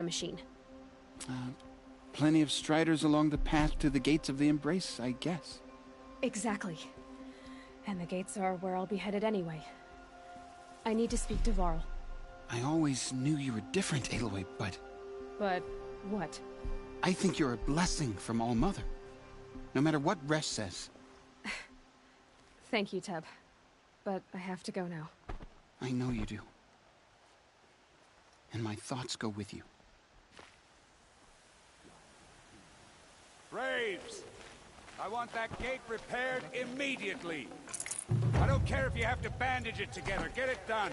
machine? Plenty of striders along the path to the gates of the Embrace, I guess. Exactly. And the gates are where I'll be headed anyway. I need to speak to Varl. I always knew you were different, Aloy, but... But what? I think you're a blessing from All-Mother. No matter what Resh says. Thank you, Teb. But I have to go now. I know you do. And my thoughts go with you. Braves! I want that gate repaired immediately. I don't care if you have to bandage it together. Get it done.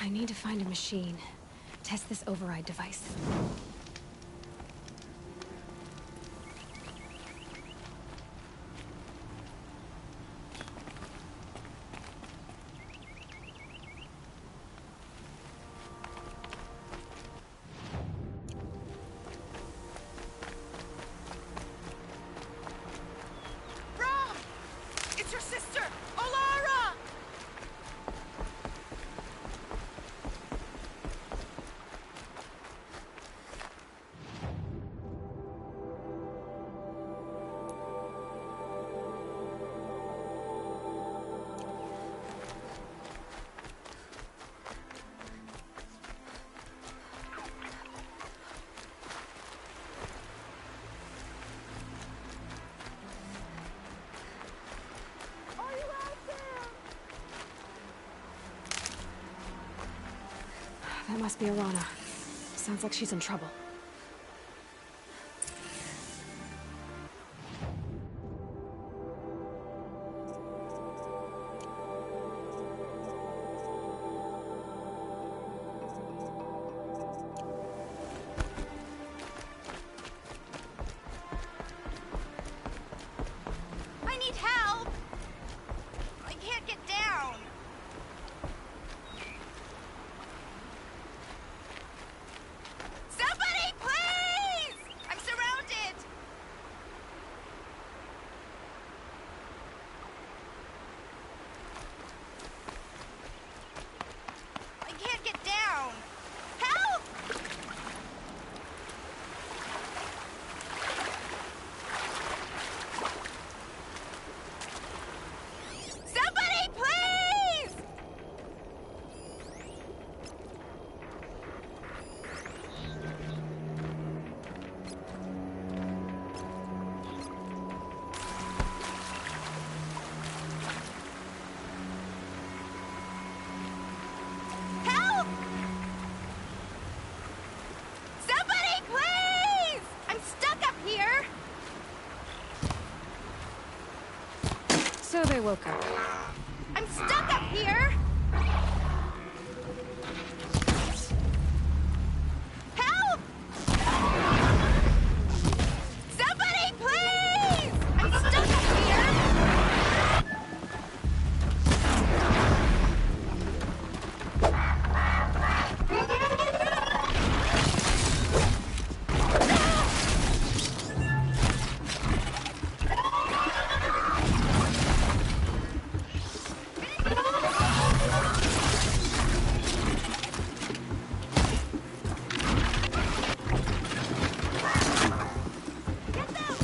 I need to find a machine. Test this override device. Rom! It's your sister, Olara! must be Alana. Sounds like she's in trouble. I need help! I can't get down! Somebody, please! I'm surrounded! I can't get down! Help! Somebody, please! Help! Somebody, please! I'm stuck up here! So they woke up. I'm stuck up here! Help! Somebody, please! I'm stuck up here! Get them!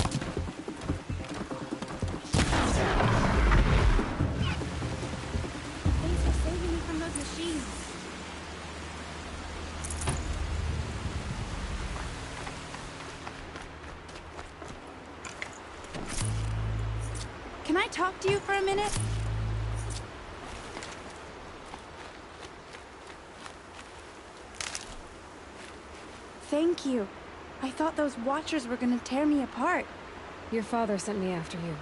Thanks for saving me from those machines. Can I talk to you for a minute? Thank you. I thought those Watchers were gonna tear me apart. Your father sent me after you.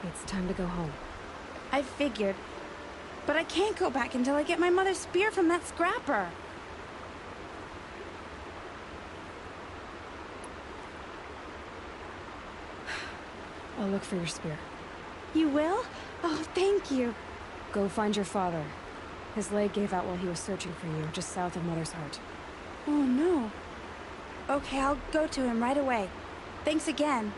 It's time to go home. I figured. But I can't go back until I get my mother's spear from that scrapper. I'll look for your spear. You will? Oh, thank you. Go find your father. His leg gave out while he was searching for you, just south of Mother's Heart. Oh, no. Okay, I'll go to him right away. Thanks again.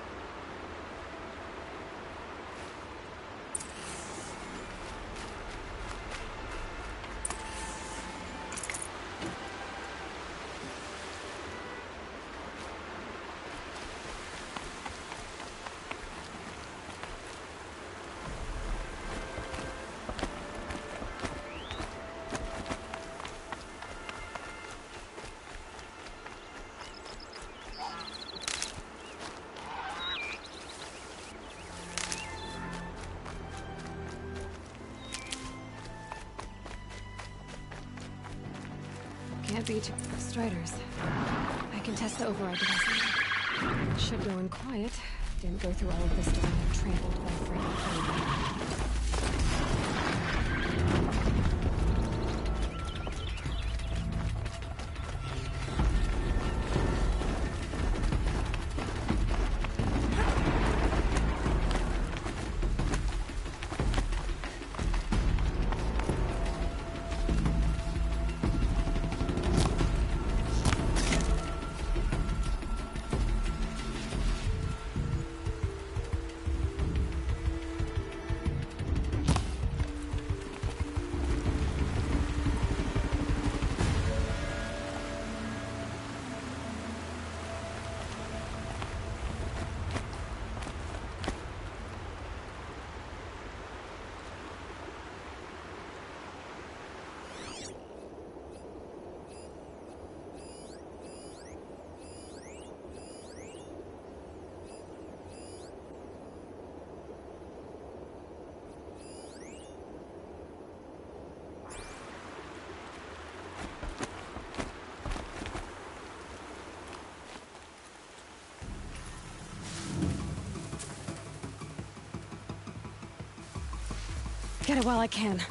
Can't beat Striders. I can test the override device. It should go in quiet. Didn't go through all of this to end up trampled by frightened. Get it while I can.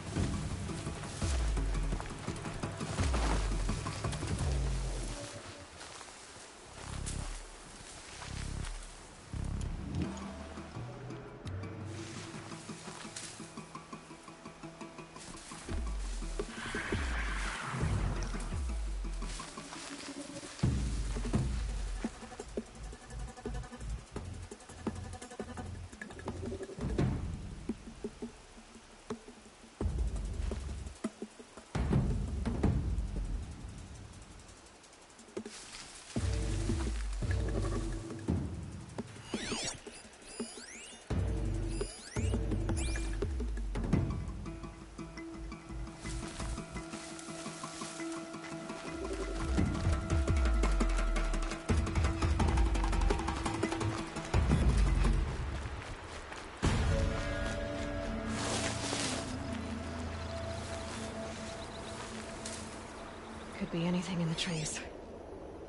Could be anything in the trees.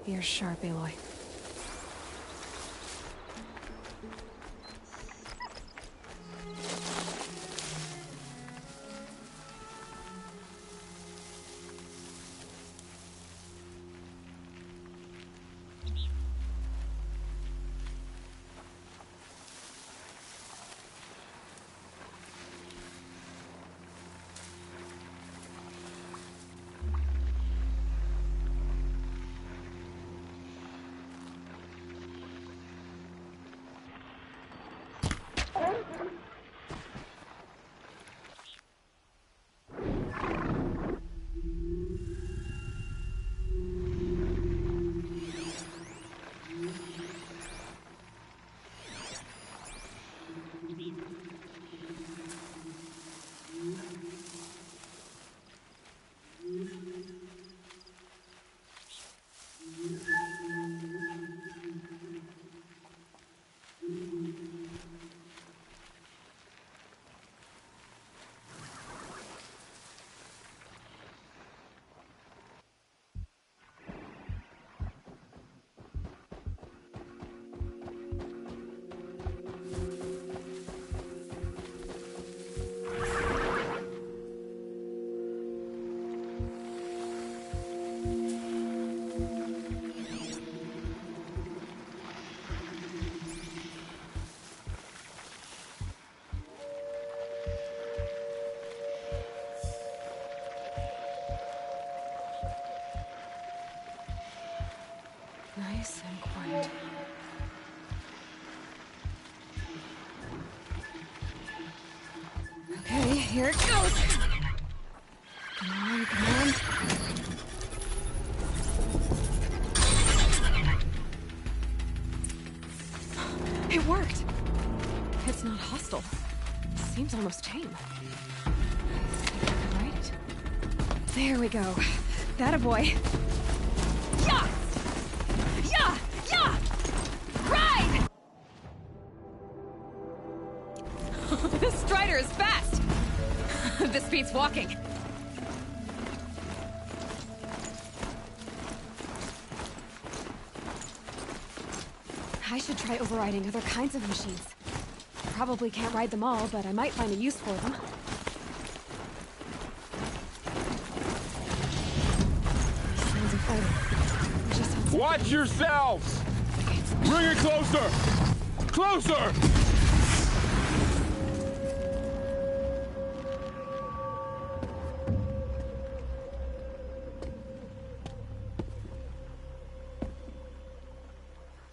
Ears sharp, Aloy. Nice and quiet. Okay, here it goes. Come on, come on. It worked. It's not hostile. Seems almost tame. Right? There we go. That a boy. Yeah! Yeah! Yeah! Ride! This Strider is fast! This beats walking. I should try overriding other kinds of machines. Probably can't ride them all, but I might find a use for them. Sounds of fighting. Just sounds like Watch yourselves! Bring it closer! Closer!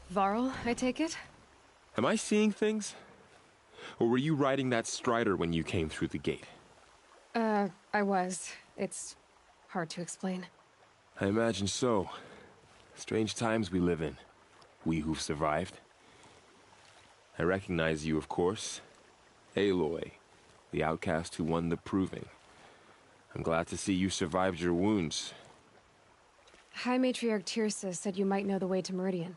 Varl, I take it? Am I seeing things? Or were you riding that Strider when you came through the gate? I was. It's hard to explain. I imagine so. Strange times we live in. We who've survived. I recognize you, of course. Aloy, the outcast who won the proving. I'm glad to see you survived your wounds. High Matriarch Tirsa said you might know the way to Meridian.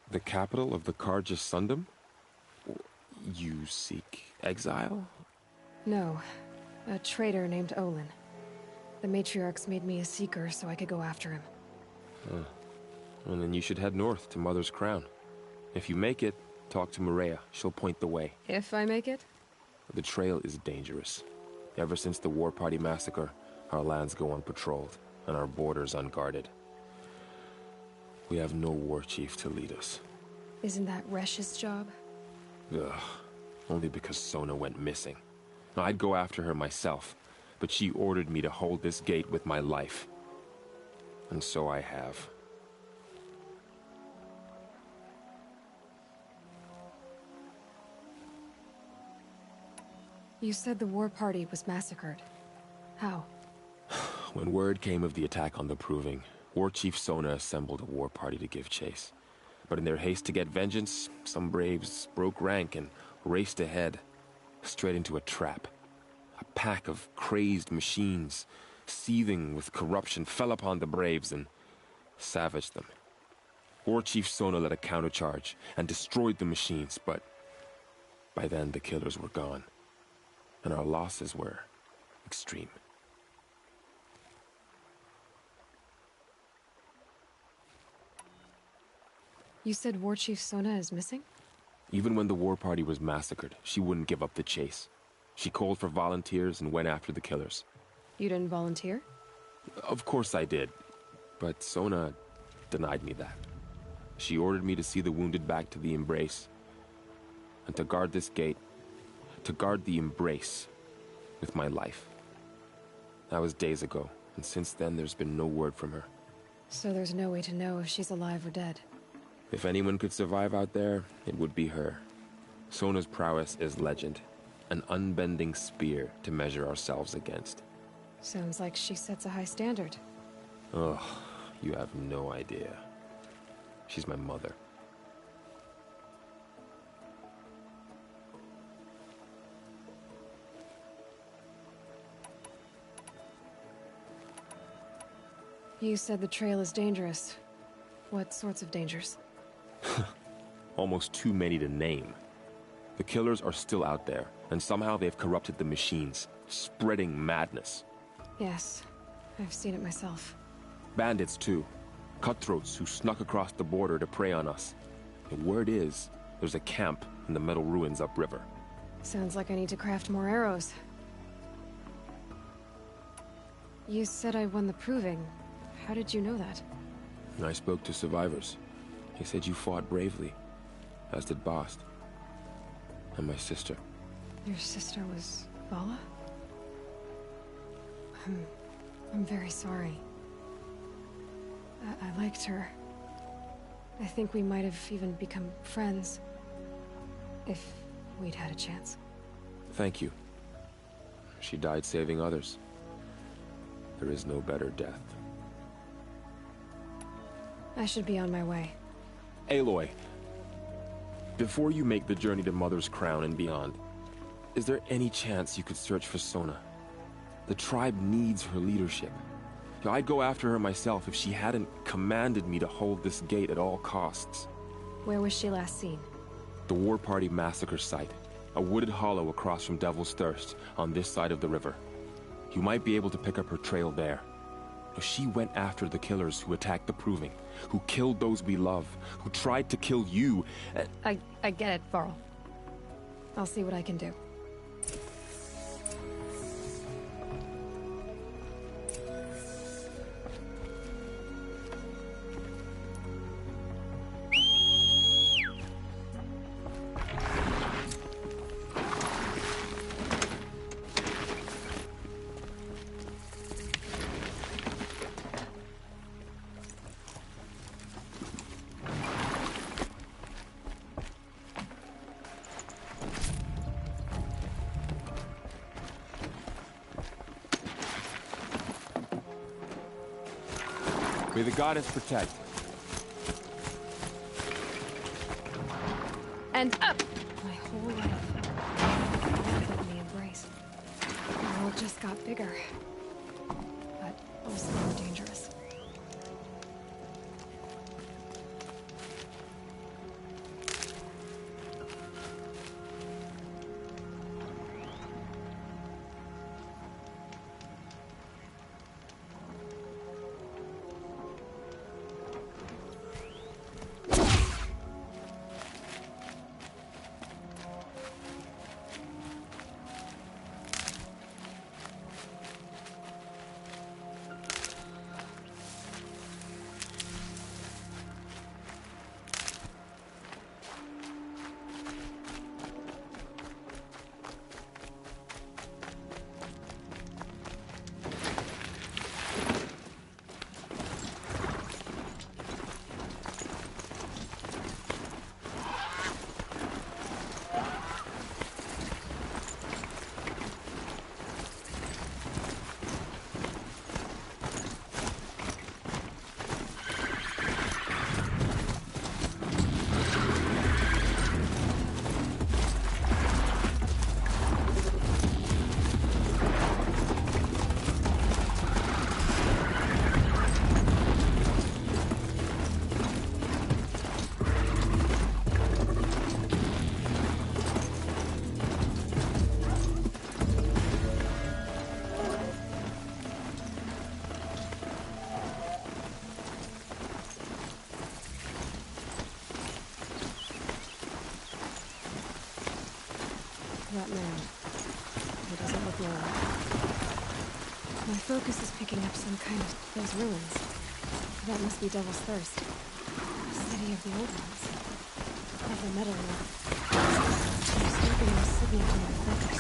The capital of the Carja Sundom? You seek exile? No. A traitor named Olin. The Matriarchs made me a seeker so I could go after him. Well, then you should head north to Mother's Crown. If you make it, talk to Maria. She'll point the way. If I make it? The trail is dangerous. Ever since the War Party massacre, our lands go unpatrolled, and our borders unguarded. We have no war chief to lead us. Isn't that Resh's job? Ugh. Only because Sona went missing. Now, I'd go after her myself, but she ordered me to hold this gate with my life. And so I have. You said the war party was massacred. How? When word came of the attack on the Proving, War Chief Sona assembled a war party to give chase. But in their haste to get vengeance, some braves broke rank and raced ahead, straight into a trap. A pack of crazed machines, seething with corruption, fell upon the braves and savaged them. War Chief Sona led a countercharge and destroyed the machines, but by then the killers were gone, and our losses were extreme. You said War Chief Sona is missing? Even when the war party was massacred, she wouldn't give up the chase. She called for volunteers and went after the killers. You didn't volunteer? Of course I did, but Sona denied me that. She ordered me to see the wounded back to the Embrace, and to guard this gate, to guard the Embrace with my life. That was days ago, and since then there's been no word from her. So there's no way to know if she's alive or dead. If anyone could survive out there, it would be her. Sona's prowess is legend, an unbending spear to measure ourselves against. Sounds like she sets a high standard. Ugh, you have no idea. She's my mother. You said the trail is dangerous. What sorts of dangers? Almost too many to name. The killers are still out there, and somehow they've corrupted the machines, spreading madness. Yes, I've seen it myself. Bandits, too. Cutthroats who snuck across the border to prey on us. The word is, there's a camp in the metal ruins upriver. Sounds like I need to craft more arrows. You said I won the Proving. How did you know that? I spoke to survivors. They said you fought bravely, as did Bast. And my sister. Your sister was Vala? I'm very sorry. I liked her. I think we might have even become friends. If we'd had a chance. Thank you. She died saving others. There is no better death. I should be on my way. Aloy, before you make the journey to Mother's Crown and beyond, is there any chance you could search for Sona? The tribe needs her leadership. I'd go after her myself if she hadn't commanded me to hold this gate at all costs. Where was she last seen? The War Party massacre site. A wooded hollow across from Devil's Thirst, on this side of the river. You might be able to pick up her trail there. She went after the killers who attacked the Proving, who killed those we love, who tried to kill you. I get it, Varl. I'll see what I can do. May the goddess protect. And up! My whole life. I've been in the Embrace. The world just got bigger. But also more dangerous. That man. He doesn't look normal. My focus is picking up some kind of those ruins. That must be Devil's Thirst. The city of the old ones. Of the metal one. I'm slipping a signal to my focus.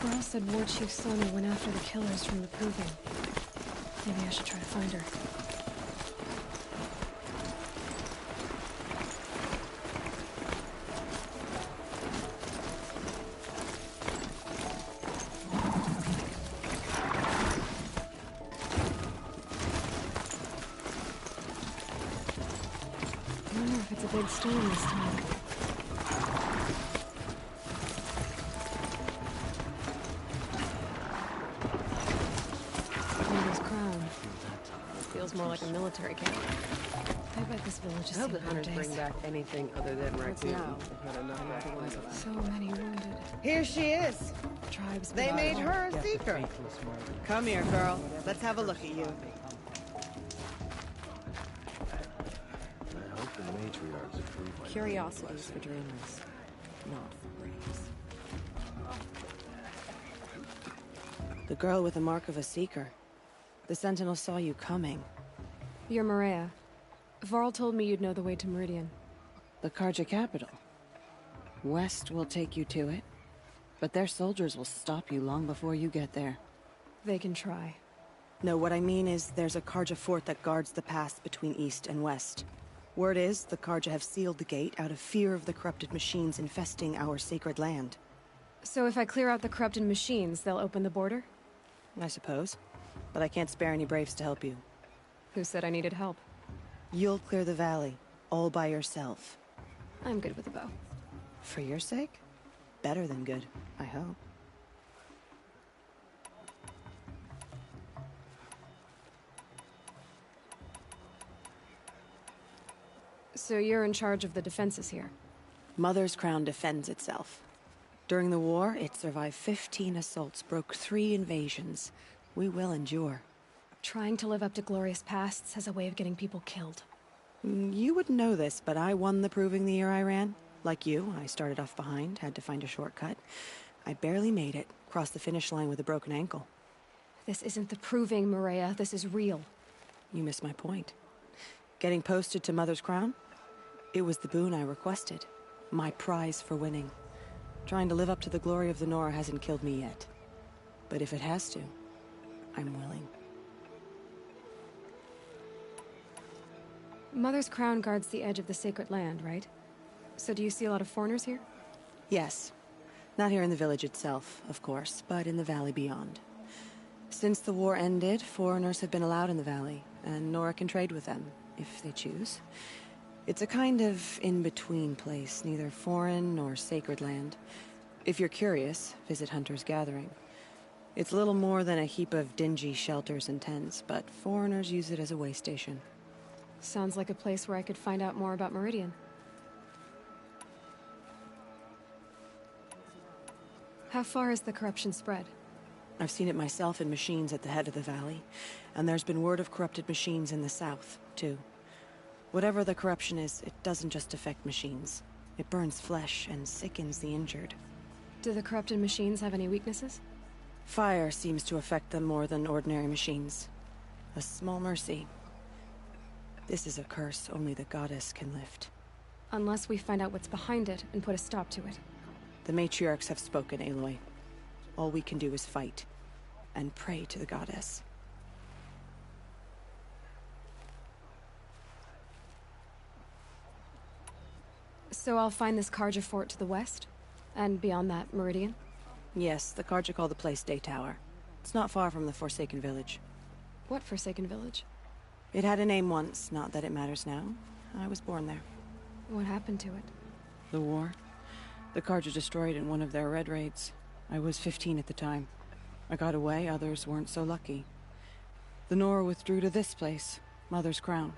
Girl said War Chief Sonya went after the killers from the Proving. Maybe I should try to find her. I wonder if it's a big storm this time. Feels more like a military camp. I bet this village is. I hope the hunters bring back anything other than raccoon. So many wounded. Here she is. Tribes. They made her a seeker. Come here, girl. Let's have a look at you. I hope the matriarchs approve my Curiosities for dreamers, not for braves. The girl with the mark of a seeker. The Sentinel saw you coming. You're Maria. Varl told me you'd know the way to Meridian. The Karja capital. West will take you to it, but their soldiers will stop you long before you get there. They can try. No, what I mean is there's a Karja fort that guards the pass between East and West. Word is the Karja have sealed the gate out of fear of the corrupted machines infesting our sacred land. So if I clear out the corrupted machines, they'll open the border? I suppose. But I can't spare any braves to help you. Who said I needed help? You'll clear the valley, all by yourself. I'm good with a bow. For your sake? Better than good, I hope. So you're in charge of the defenses here? Mother's Crown defends itself. During the war, it survived 15 assaults, broke 3 invasions. We will endure. Trying to live up to glorious pasts has a way of getting people killed. You wouldn't know this, but I won the Proving the year I ran. Like you, I started off behind, had to find a shortcut. I barely made it, crossed the finish line with a broken ankle. This isn't the Proving, Maria. This is real. You missed my point. Getting posted to Mother's Crown? It was the boon I requested. My prize for winning. Trying to live up to the glory of the Nora hasn't killed me yet. But if it has to, I'm willing. Mother's Crown guards the edge of the sacred land, right? So do you see a lot of foreigners here? Yes. Not here in the village itself, of course, but in the valley beyond. Since the war ended, foreigners have been allowed in the valley, and Nora can trade with them, if they choose. It's a kind of in-between place, neither foreign nor sacred land. If you're curious, visit Hunter's Gathering. It's little more than a heap of dingy shelters and tents, but foreigners use it as a way station. Sounds like a place where I could find out more about Meridian. How far has the corruption spread? I've seen it myself in machines at the head of the valley, and there's been word of corrupted machines in the south, too. Whatever the corruption is, it doesn't just affect machines. It burns flesh and sickens the injured. Do the corrupted machines have any weaknesses? Fire seems to affect them more than ordinary machines. A small mercy. This is a curse only the goddess can lift. Unless we find out what's behind it and put a stop to it. The matriarchs have spoken, Aloy. All we can do is fight, and pray to the goddess. So I'll find this Karja fort to the west? And beyond that, Meridian? Yes, the Karja call the place Day Tower. It's not far from the Forsaken Village. What Forsaken Village? It had a name once, not that it matters now. I was born there. What happened to it? The war. The Karja destroyed in one of their red raids. I was 15 at the time. I got away, others weren't so lucky. The Nora withdrew to this place, Mother's Crown.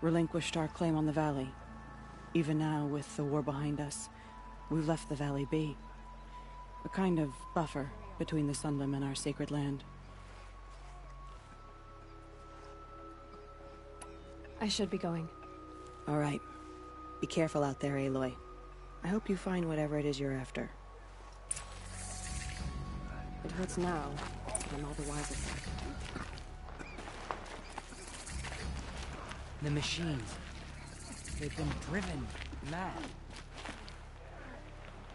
Relinquished our claim on the valley. Even now, with the war behind us, we've left the valley be. A kind of buffer between the Sundom and our sacred land. I should be going. All right. Be careful out there, Aloy. I hope you find whatever it is you're after. It hurts now, but I'm all the wiser for it. The machines. They've been driven mad.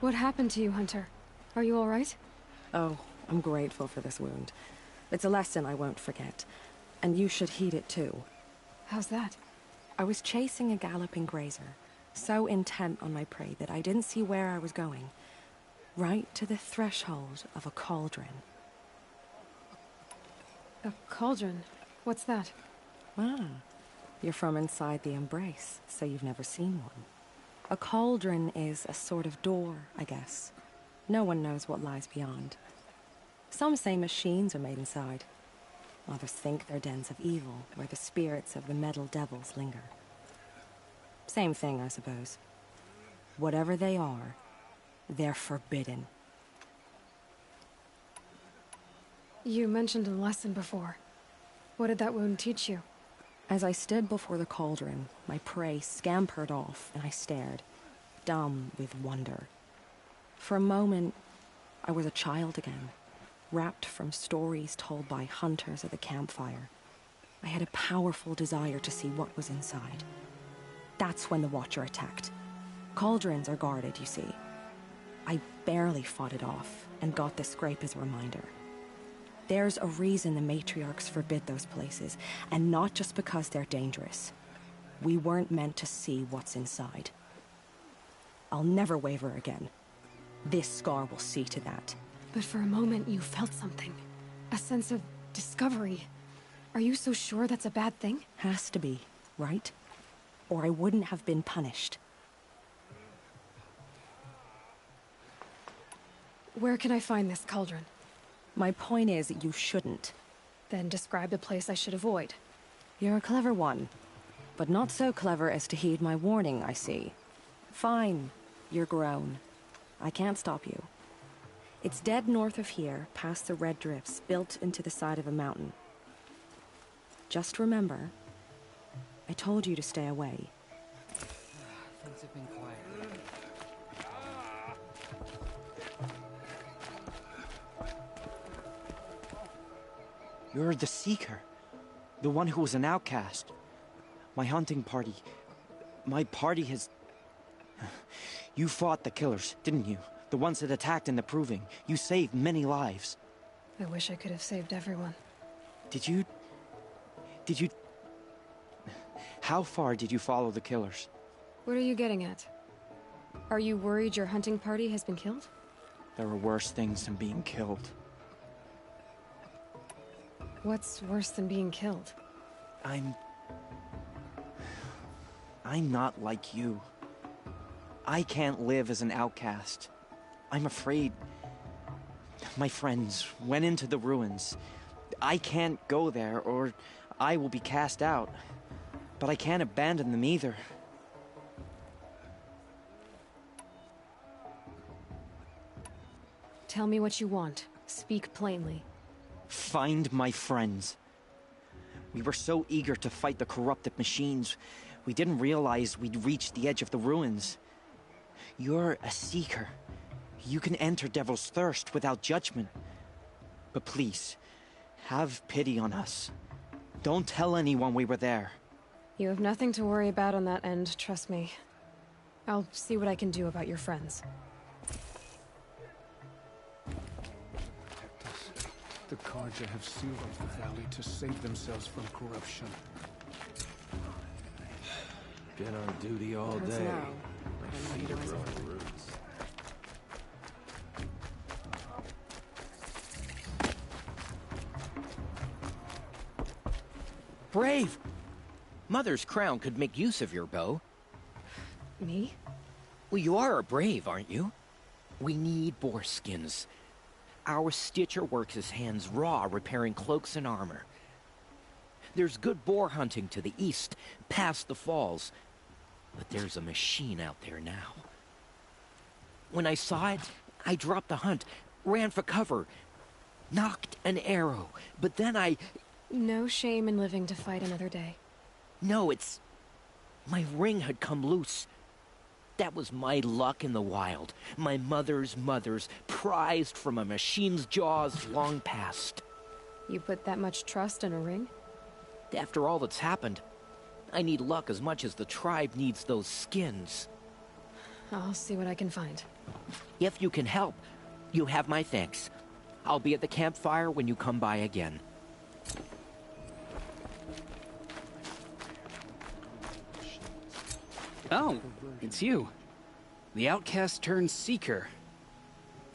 What happened to you, Hunter? Are you all right? Oh, I'm grateful for this wound. It's a lesson I won't forget. And you should heed it too. How's that? I was chasing a galloping grazer, so intent on my prey that I didn't see where I was going. Right to the threshold of a cauldron. A cauldron? What's that? Ah, you're from inside the Embrace, so you've never seen one. A cauldron is a sort of door, I guess. No one knows what lies beyond. Some say machines are made inside. Others think they're dens of evil, where the spirits of the metal devils linger. Same thing, I suppose. Whatever they are, they're forbidden. You mentioned a lesson before. What did that wound teach you? As I stood before the cauldron, my prey scampered off, and I stared, dumb with wonder. For a moment, I was a child again, wrapped from stories told by hunters at the campfire. I had a powerful desire to see what was inside. That's when the Watcher attacked. Cauldrons are guarded, you see. I barely fought it off, and got the scrape as a reminder. There's a reason the matriarchs forbid those places, and not just because they're dangerous. We weren't meant to see what's inside. I'll never waver again. This scar will see to that. But for a moment you felt something. A sense of discovery. Are you so sure that's a bad thing? Has to be, right? Or I wouldn't have been punished. Where can I find this cauldron? My point is, you shouldn't. Then describe the place I should avoid. You're a clever one. But not so clever as to heed my warning, I see. Fine. You're grown. I can't stop you. It's dead north of here, past the red drifts, built into the side of a mountain. Just remember, I told you to stay away. Things have been quiet. You're the Seeker. The one who was an outcast. My hunting party. My party has... You fought the killers, didn't you? The ones that attacked in the Proving. You saved many lives. I wish I could have saved everyone. Did you... How far did you follow the killers? What are you getting at? Are you worried your hunting party has been killed? There are worse things than being killed. What's worse than being killed? I'm not like you. I can't live as an outcast. I'm afraid. My friends went into the ruins. I can't go there, or I will be cast out. But I can't abandon them either. Tell me what you want. Speak plainly. Find my friends. We were so eager to fight the corrupted machines, we didn't realize we'd reached the edge of the ruins. You're a Seeker. You can enter Devil's Thirst without judgment. But please, have pity on us. Don't tell anyone we were there. You have nothing to worry about on that end, trust me. I'll see what I can do about your friends. Protect us. The Karja have sealed off the valley to save themselves from corruption. Been on duty all How's day. now? My feet are growing roots. Brave! Mother's crown could make use of your bow. Me? Well, you are a brave, aren't you? We need boar skins. Our stitcher works his hands raw repairing cloaks and armor. There's good boar hunting to the east, past the falls. But there's a machine out there now. When I saw it, I dropped the hunt, ran for cover, knocked an arrow, but then I... No shame in living to fight another day. No, it's... My ring had come loose. That was my luck in the wild. My mother's prized from a machine's jaws long past. You put that much trust in a ring? After all that's happened, I need luck as much as the tribe needs those skins. I'll see what I can find. If you can help, you have my thanks. I'll be at the campfire when you come by again. Oh, it's you. The outcast turned seeker.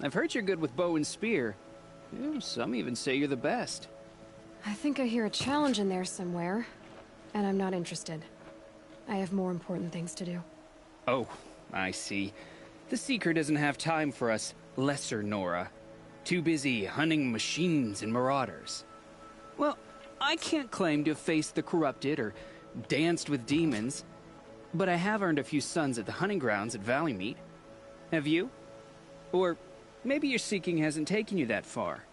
I've heard you're good with bow and spear. Some even say you're the best. I think I hear a challenge in there somewhere, and I'm not interested. I have more important things to do. Oh, I see. The seeker doesn't have time for us lesser Nora. Too busy hunting machines and marauders. Well, I can't claim to have faced the corrupted or danced with demons, but I have earned a few sons at the hunting grounds at Valley Meet. Have you? Or maybe your seeking hasn't taken you that far.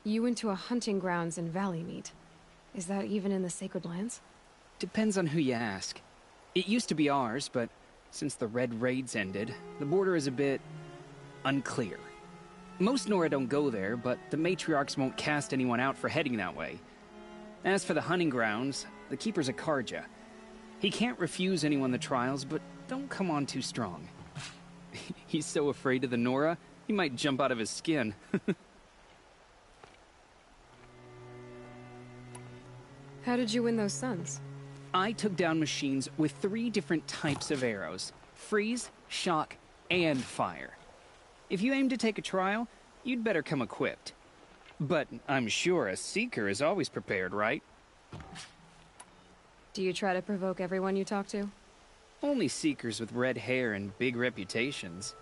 You went to a hunting grounds in Valley Meet. Is that even in the Sacred Lands? Depends on who you ask. It used to be ours, but since the Red Raids ended, the border is a bit unclear. Most Nora don't go there, but the matriarchs won't cast anyone out for heading that way. As for the hunting grounds, the keeper's a Karja. He can't refuse anyone the trials, but don't come on too strong. He's so afraid of the Nora, he might jump out of his skin. How did you win those sons? I took down machines with 3 different types of arrows. Freeze, shock, and fire. If you aim to take a trial, you'd better come equipped. But I'm sure a seeker is always prepared, right? Do you try to provoke everyone you talk to? Only seekers with red hair and big reputations.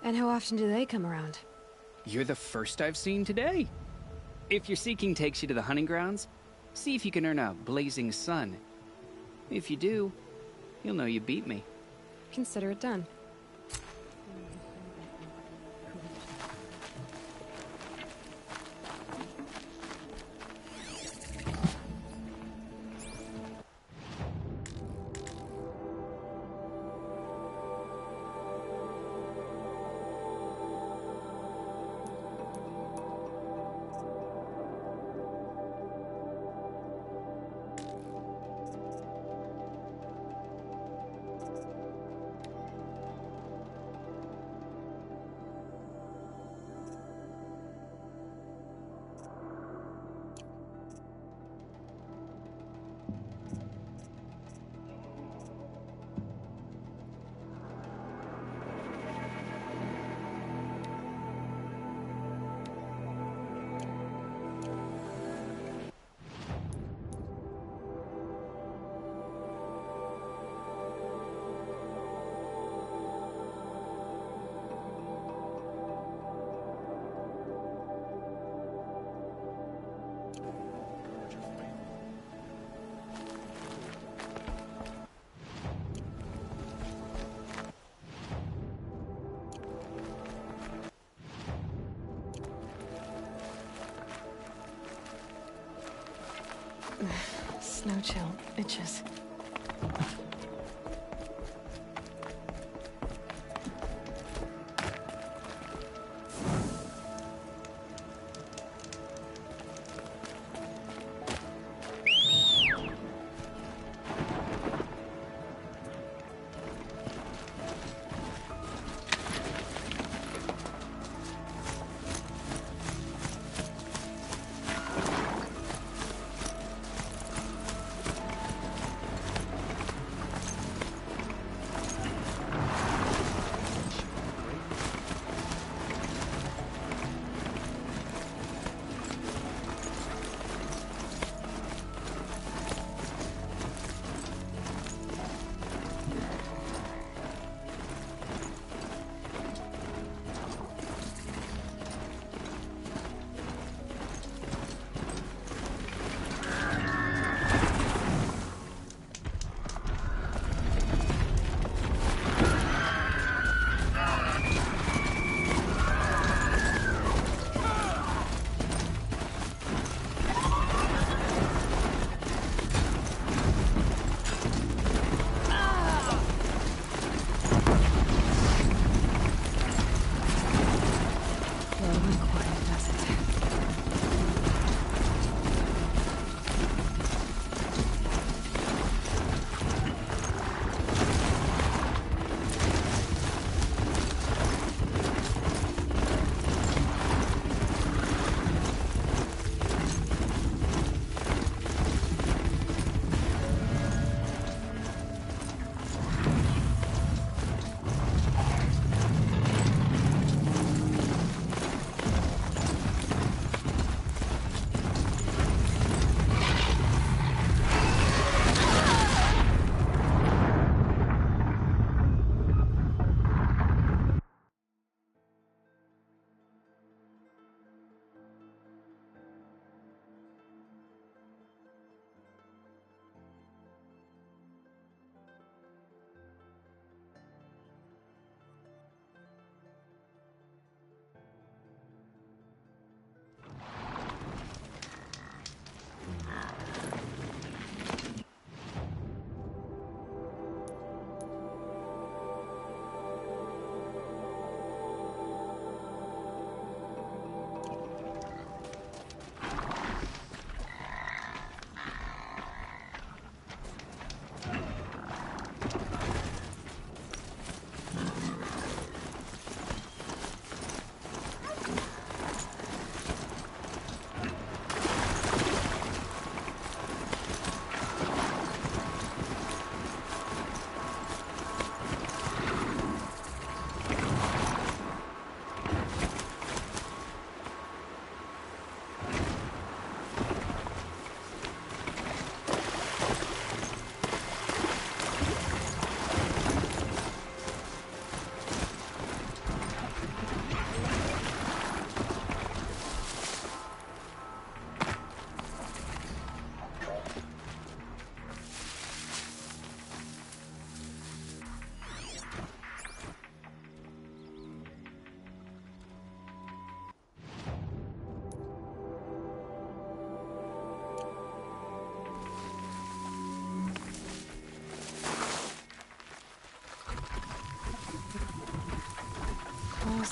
And how often do they come around? You're the first I've seen today. If your seeking takes you to the hunting grounds, see if you can earn a blazing sun. If you do, you'll know you beat me. Consider it done. Snow chill itches.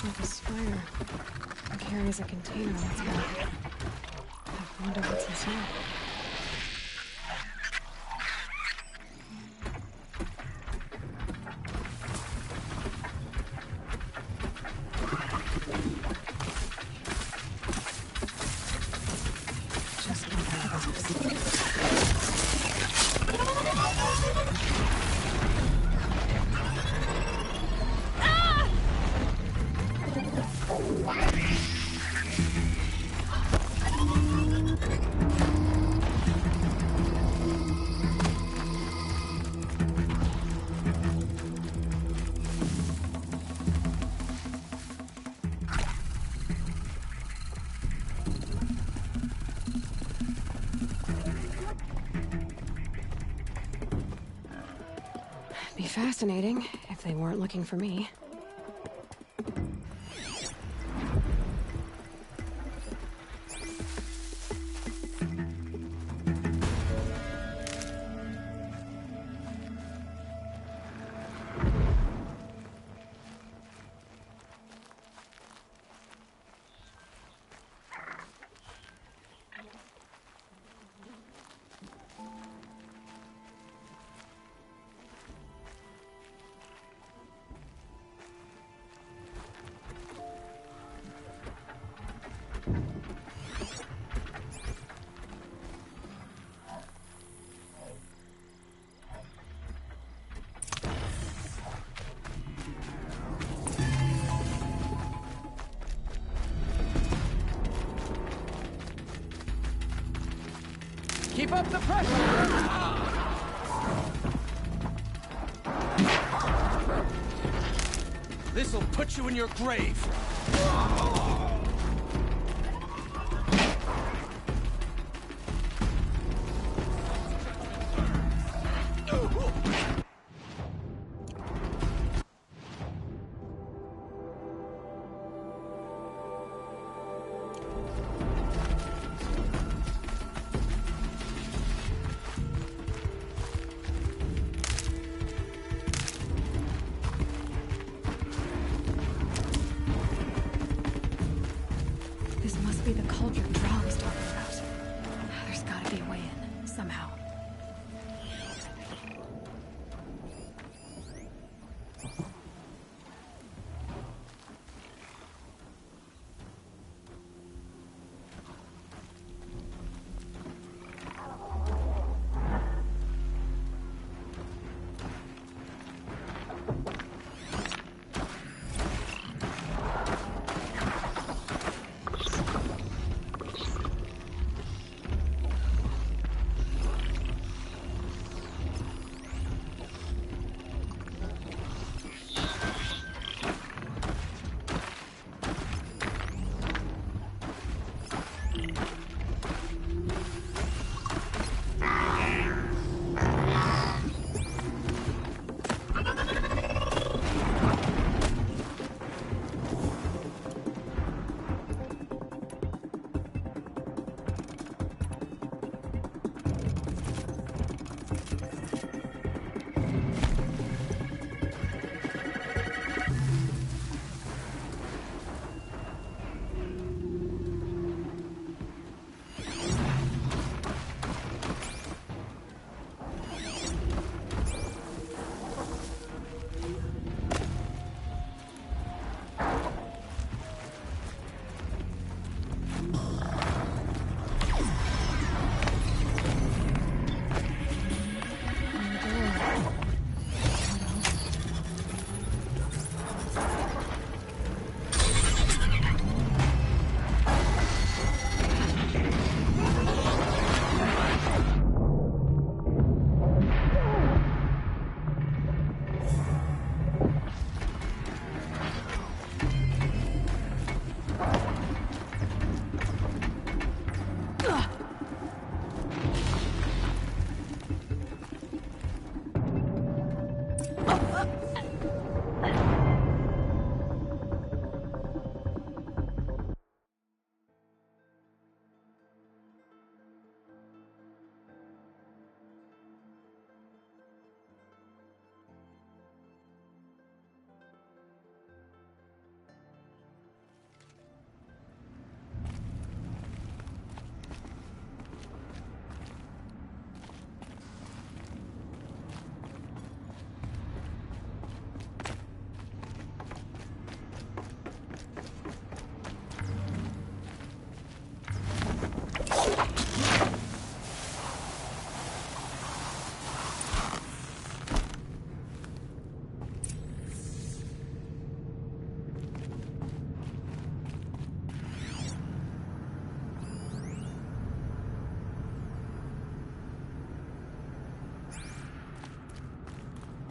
like a spider. It carries a container on its back. I wonder what's inside. Just like advertise. Be fascinating if they weren't looking for me. Keep up the pressure! This'll put you in your grave! This must be the cauldron Draw was talking about. There's gotta be a way in, somehow.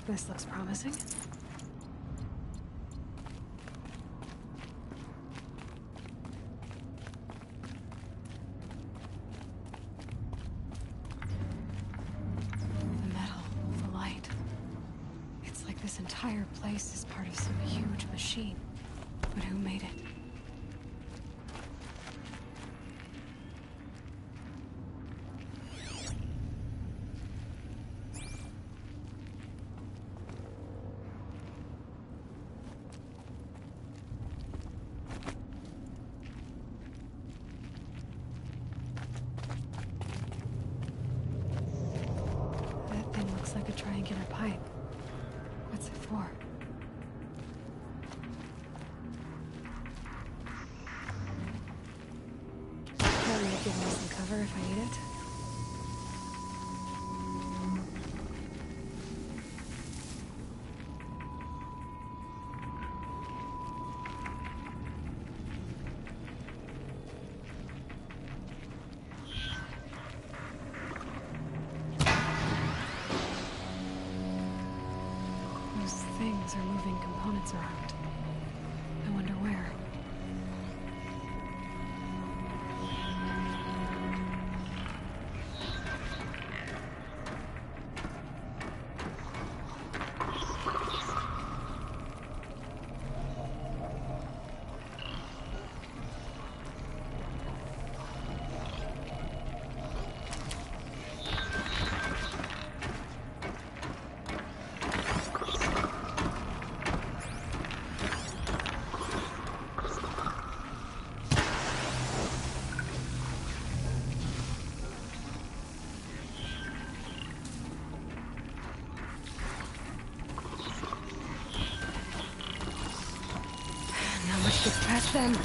This looks promising. The metal, the light. It's like this entire place is part of some huge machine. But who made it? That thing looks like a triangular pipe. What's it for? That might give me some cover if I need it. Those things are moving components around. I wonder where. Not much gets past them.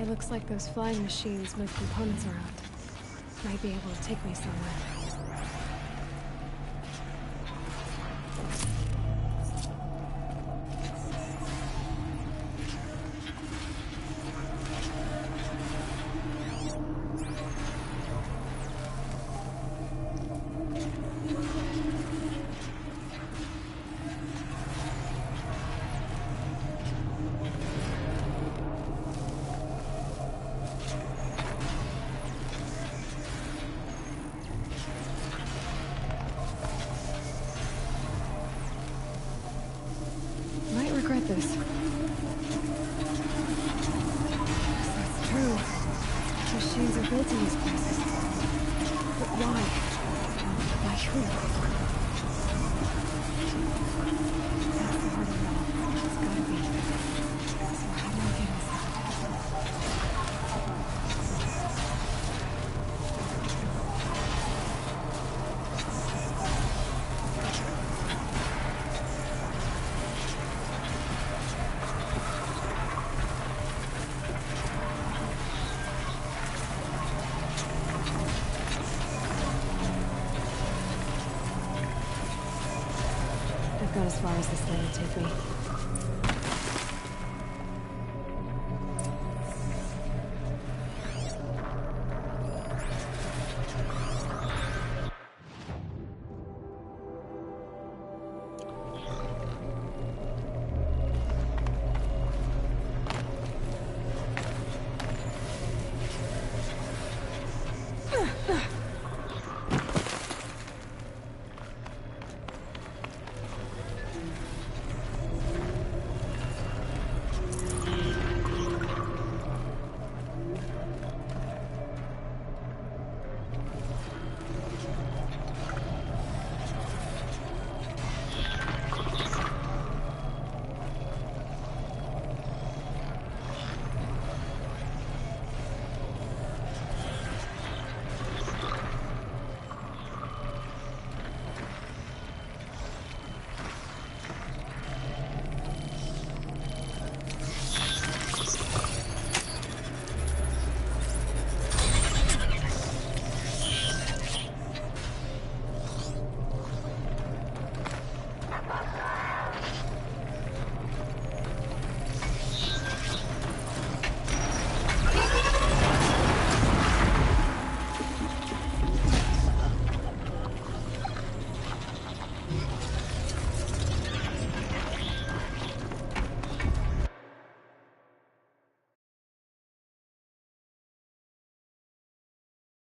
It looks like those flying machines move components around. Might be able to take me somewhere. Might regret this. That's true. Machines are built in these places. But why? By who? That's the heart of it all. It's gotta be. So how do I get inside? I've got as far as this thing will take me.